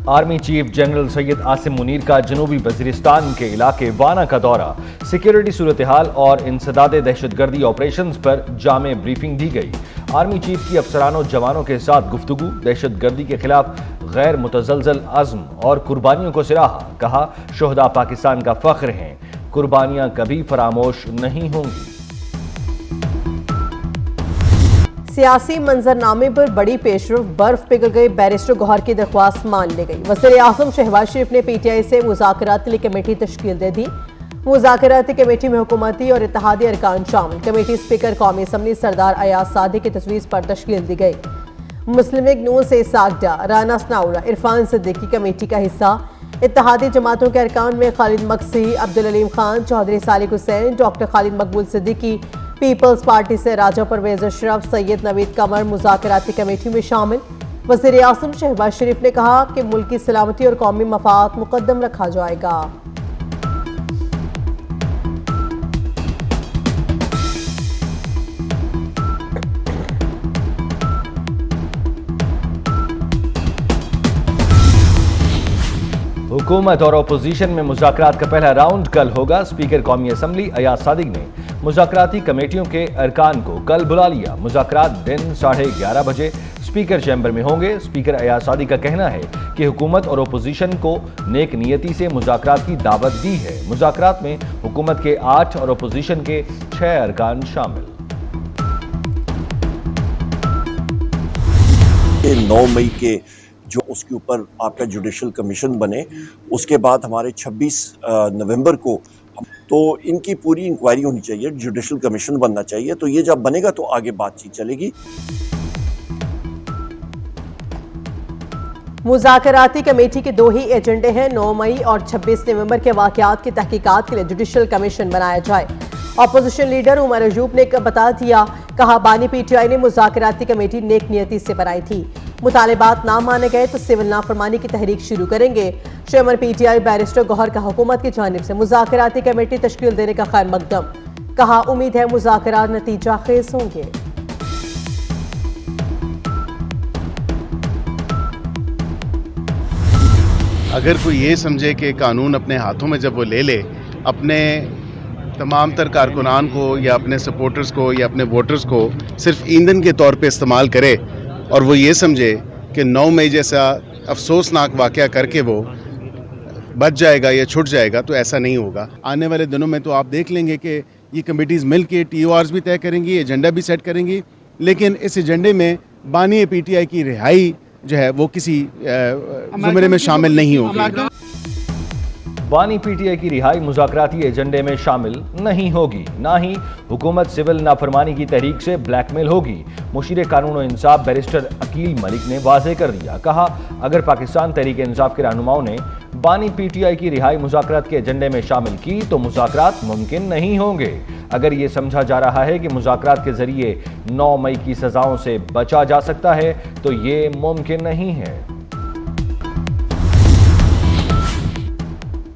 Army chief general Syed Asim Munir का जनूबी वजीरिस्तान के इलाके वाना का दौरा। सिक्योरिटी सूरत हाल और इंसदादे दहशतगर्दी ऑपरेशंस पर जामे ब्रीफिंग दी गई। आर्मी चीफ की अफसरानों जवानों के साथ गुफ्तगू। दहशतगर्दी के खिलाफ गैर मुतजलजल अज़्म और कुर्बानियों को सराहा। कहा, शोहदा पाकिस्तान का फख्र हैं, कुर्बानियां कभी फरामोश नहीं होंगी। सियासी मंजरनामे पर बड़ी पेशरफ, बर्फ पिघल गई, बैरिस्टर गौहर की दरख्वास्त मान ली गई। वज़ीर आज़म शहबाज शरीफ ने पीटीआई से मुज़ाकराती कमेटी तश्कील दे दी। मुज़ाकराती कमेटी में हुकूमती और इत्तेहादी अरकान शामिल। कमेटी स्पीकर कौमी असम्बली सरदार अयाज सादी की तजवीज़ पर तश्कील दी गई। मुस्लिम लीग नून से सागडा, राना सनाउल्लाह, इरफान सिद्दीकी कमेटी का हिस्सा। इत्तेहादी जमातों के अरकान में खालिद मकसी, अब्दुल अलीम खान, चौधरी सालिक हुसैन, डॉक्टर खालिद मकबूल सिद्दीकी, पीपल्स पार्टी से राजा परवेज अशरफ, सैयद नवीद कमर मुज़ाकराती कमेटी में शामिल। वज़ीर आज़म शहबाज शरीफ ने कहा कि मुल्क की सलामती और कौमी मफाद मुकद्दम रखा जाएगा। हुकूमत और अपोजिशन में मुज़ाकरात का पहला राउंड कल होगा। स्पीकर कौमी असम्बली अयाज सादिक ने मुज़ाकराती कमेटियों के अरकान को कल बुला लिया। मुज़ाकरात दिन 11:30 बजे स्पीकर चैम्बर में होंगे। स्पीकर अयाज सादिक का कहना है कि हुकूमत और अपोजिशन को नेक नियति से मुज़ाकरात की दावत दी है। मुज़ाकरात में हुकूमत के 8 और अपोजिशन के 6 अरकान शामिल। 9 मई के जो उसके ऊपर आपका जुडिशल कमीशन बने, उसके बाद हमारे 26 नवंबर को, तो इनकी पूरी इंक्वायरी होनी चाहिए, जुडिशल कमीशन बनना चाहिए। तो ये जब बनेगा तो आगे बातचीत चलेगी। मुज़ाकराती कमेटी के 2 ही एजेंडे हैं। 9 मई और 26 नवंबर के वाक़यात की तहकीकात के लिए जुडिशल कमीशन बनाया जाए। अपोजिशन लीडर उमर अयूब ने बता दिया, कहा, बानी पीटीआई ने मुज़ाकराती कमेटी नेक नियति से बनाई थी। मुतालिबात ना माने गए तो सिविल नाफरमानी की तहरीक शुरू करेंगे। चेयरमैन पीटीआई बैरिस्टर गौहर का हुकूमत की जानिब से मुज़ाकराती कमेटी तश्कील देने का खैर मकदम। कहा, उम्मीद है मुज़ाकरात नतीजा खेज होंगे। अगर कोई ये समझे कि कानून अपने हाथों में जब वो ले ले, अपने तमाम तर कारकुनान को या अपने सपोर्टर्स को या अपने वोटर्स को सिर्फ ईंधन के तौर पे इस्तेमाल करे और वो ये समझे कि 9 मई जैसा अफसोसनाक वाक़या करके वो बच जाएगा या छूट जाएगा, तो ऐसा नहीं होगा। आने वाले दिनों में तो आप देख लेंगे कि ये कमेटीज़ मिल के TORs भी तय करेंगी, एजेंडा भी सेट करेंगी, लेकिन इस एजेंडे में बानी पीटीआई की रिहाई जो है वो किसी ज़ुमरे में शामिल नहीं होगी। बानी पीटीआई की रिहाई मुज़ाकराती एजेंडे में शामिल नहीं होगी। ना ही हुकूमत सिविल नाफरमानी की तहरीक से ब्लैकमेल होगी। मुशीर कानून और इंसाफ बैरिस्टर अकील मलिक ने वाज़ेह कर दिया। कहा, अगर पाकिस्तान तहरीक इंसाफ के रहनुमाओं ने बानी पीटीआई की रिहाई मुज़ाकरात के एजेंडे में शामिल की तो मुज़ाकरात मुमकिन नहीं होंगे। अगर ये समझा जा रहा है कि मुज़ाकरात के जरिए 9 मई की सजाओं से बचा जा सकता है तो ये मुमकिन नहीं है।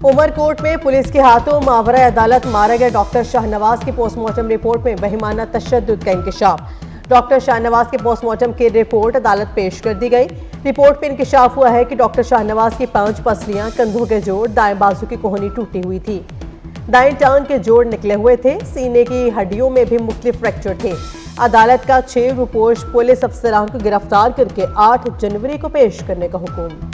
उमरकोट में पुलिस के हाथों मावरा अदालत मारे गए डॉक्टर शाहनवाज की पोस्टमार्टम रिपोर्ट में बहिमाना तशद्दुद का इंकशाफ। डॉक्टर शाहनवाज के पोस्टमार्टम की रिपोर्ट अदालत पेश कर दी गई। रिपोर्ट में इंकशाफ हुआ है कि डॉक्टर शाहनवाज की 5 पसलियां, कंधों के जोड़, दाएं बाजू की कोहनी टूटी हुई थी, दाएं टांग के जोड़ निकले हुए थे, सीने की हड्डियों में भी मुख्तलिफ फ्रैक्चर थे। अदालत का 6 रुपोश पुलिस अफसरान को गिरफ्तार करके 8 जनवरी को पेश करने का हुक्म।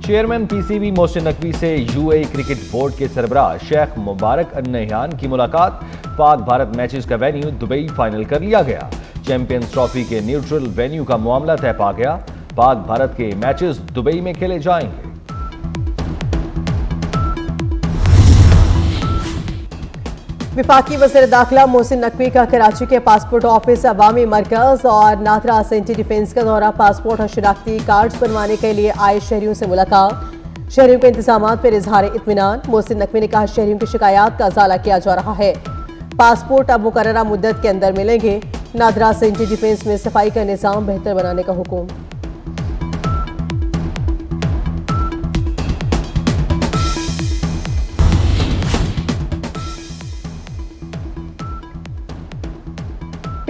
चेयरमैन पीसीबी मोहसिन नकवी से यूएई क्रिकेट बोर्ड के सरबराह शेख मुबारक अन-नहयान की मुलाकात। पाक भारत मैचेस का वेन्यू दुबई फाइनल कर लिया गया। चैंपियंस ट्रॉफी के न्यूट्रल वेन्यू का मामला तय पा गया। पाक भारत के मैचेस दुबई में खेले जाएंगे। विफाकी वज़ीर दाखिला मोहसिन नकवी का कराची के पासपोर्ट ऑफिस, अवामी मरकज और नाथरा सेंटी डिफेंस का दौरा। पासपोर्ट और शनाख्ती कार्ड्स बनवाने के लिए आए शहरियों से मुलाकात। शहरियों के इंतजामात पर इजहार इत्मीनान। मोहसिन नकवी ने कहा, शहरियों की शिकायत का अजाला किया जा रहा है। पासपोर्ट अब मुकर्ररा मुद्दत के अंदर मिलेंगे। नाथरा सेंटी डिफेंस में सफाई का निज़ाम बेहतर बनाने का हुक्म।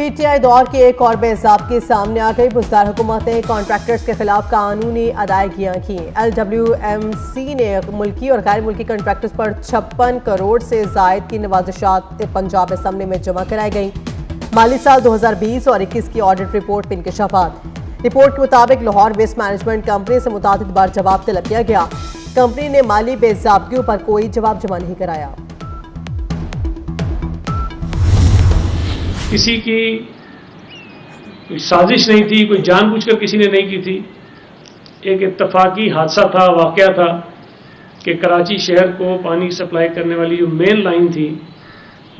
पीटीआई दौर की एक और बेज़ाब्ती सामने आ गई। बुज़दार हुकूमत ने कॉन्ट्रैक्टर्स के खिलाफ कानूनी अदायगियां की। LWMC ने मुल्की और गैर मुल्की कॉन्ट्रैक्टर्स पर 56 करोड़ से जायद की नवाजिशात पंजाब असम्बली में जमा कराई गई। माली साल 2020 और 21 की ऑडिट रिपोर्ट में इंकशाफात। रिपोर्ट के मुताबिक लाहौर वेस्ट मैनेजमेंट कंपनी से मुतादिद बार जवाब तलब किया गया। कंपनी ने माली बेज़ाब्तियों पर कोई जवाब जमा नहीं कराया। किसी की कोई साजिश नहीं थी, कोई जानबूझकर किसी ने नहीं की थी। एक इत्तफाकी हादसा था, वाकया था कि कराची शहर को पानी सप्लाई करने वाली जो मेन लाइन थी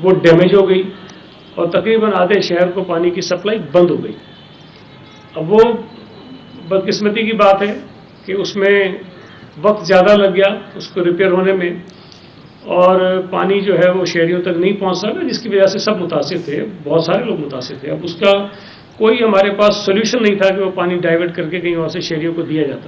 वो डैमेज हो गई और तकरीबन आधे शहर को पानी की सप्लाई बंद हो गई। अब वो बदकिस्मती की बात है कि उसमें वक्त ज़्यादा लग गया उसको रिपेयर होने में और पानी जो है वो शहरियों तक नहीं पहुंच सका, जिसकी वजह से सब मुतासिर थे, बहुत सारे लोग मुतासिर थे। अब उसका कोई हमारे पास सोल्यूशन नहीं था कि वो पानी डाइवर्ट करके कहीं और से शहरियों को दिया जाता।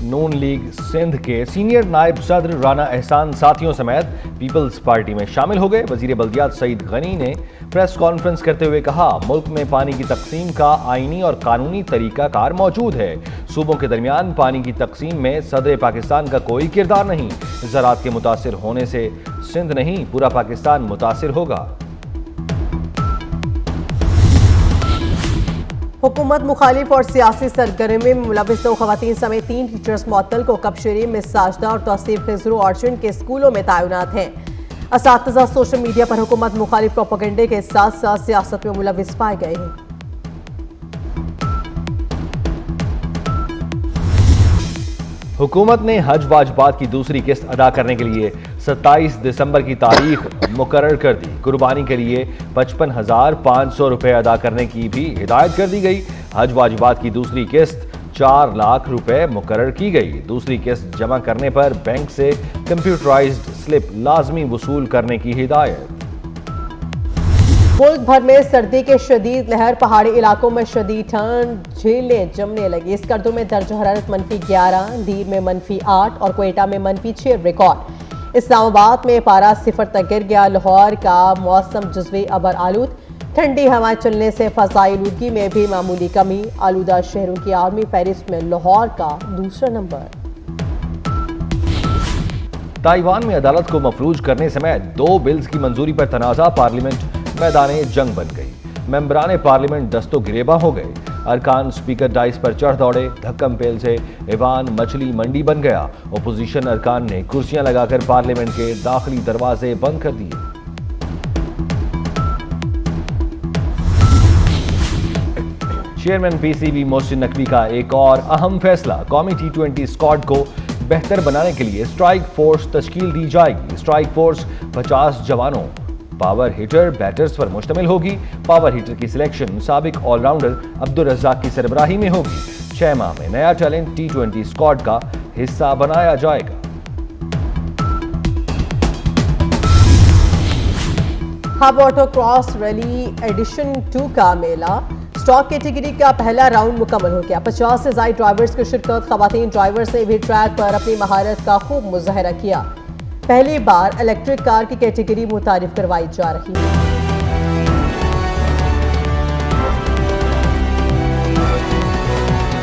नून लीग सिंध के सीनियर नायब सदर राना एहसान साथियों समेत पीपल्स पार्टी में शामिल हो गए। वजीर बल्दियात सईद गनी ने प्रेस कॉन्फ्रेंस करते हुए कहा, मुल्क में पानी की तकसीम का आईनी और कानूनी तरीकाकार मौजूद है। सूबों के दरमियान पानी की तकसीम में सदर पाकिस्तान का कोई किरदार नहीं। ज़राअत के मुतासिर होने से सिंध नहीं पूरा पाकिस्तान मुतासिर होगा। हुकूमत मुखालिफ और सियासी सरगर्मी में मुलविस 2 खवातीन समेत 3 टीचर्स मुअत्तल को कबशरी में साजदा और तौसीफ खिजरू ऑर्चन के स्कूलों में तैनात हैं। असातिज़ा सोशल मीडिया पर हुकूमत मुखालिफ प्रोपेगेंडे के साथ साथ सियासत में मुलविस पाए गए हैं। हुकूमत ने हज वाजबात की दूसरी किस्त अदा करने के लिए 27 दिसंबर की तारीख मुकर्रर कर दी। कुर्बानी के लिए 55,500 रुपए अदा करने की भी हिदायत कर दी गई। हज वाजबात की दूसरी किस्त 4 लाख रुपए मुकर्रर की गई। दूसरी किस्त जमा करने पर बैंक से कंप्यूटराइज्ड स्लिप लाजमी वसूल करने की हिदायत। मुल्क भर में सर्दी के शदीद लहर, पहाड़ी इलाकों में शदीद ठंड झेलें जमने लगी। इस गर्दों में दर्जा हरारत -11, दीर में -8 और क्वेटा में -6 रिकॉर्ड। इस्लामाबाद में पारा 0 तक गिर गया। लाहौर का मौसम जुज़वी अबर आलूद, ठंडी हवाएं चलने से फ़ज़ाई आलूदगी में भी मामूली कमी। आलूदा शहरों की आलमी फहरिस्त में लाहौर का दूसरा नंबर। ताइवान में अदालत को मफलूज करने समेत 2 बिल्स की मंजूरी पर तनाज़ा, पार्लियामेंट मैदाने जंग बन गई। मेंबरान पार्लियामेंट दस्तो गिरेबा हो गए। अरकान स्पीकर डाइस पर चढ़ दौड़े। धक्कम पेल से ईवान मछली मंडी बन गया। ओपोजिशन अरकान ने कुर्सियां लगाकर पार्लियामेंट के दाखिली दरवाजे बंद कर दिए। चेयरमैन पीसीबी मोहसिन नकवी का एक और अहम फैसला, कौमी T20 स्क्वाड को बेहतर बनाने के लिए स्ट्राइक फोर्स तश्कील दी जाएगी। स्ट्राइक फोर्स 50 जवानों, पावर हिटर बैटर्स पर मुश्तमिल होगी। पावर हिटर की सिलेक्शन साबिक ऑलराउंडर अब्दुल रज़ाक की सरबराही में होगी। 6 माह में नया टैलेंट T20 स्क्वाड का हिस्सा बनाया जाएगा। Hub auto cross rally edition 2 का मेला स्टॉक कैटेगरी का पहला राउंड मुकम्मल हो गया। 50 से ज्यादा ड्राइवर्स की शिरकत। खवातीन ड्राइवर्स ने भी ट्रैक पर अपनी महारत का खूब मुजाहरा किया। पहली बार इलेक्ट्रिक कार की कैटेगरी मुतारिफ करवाई जा रही है।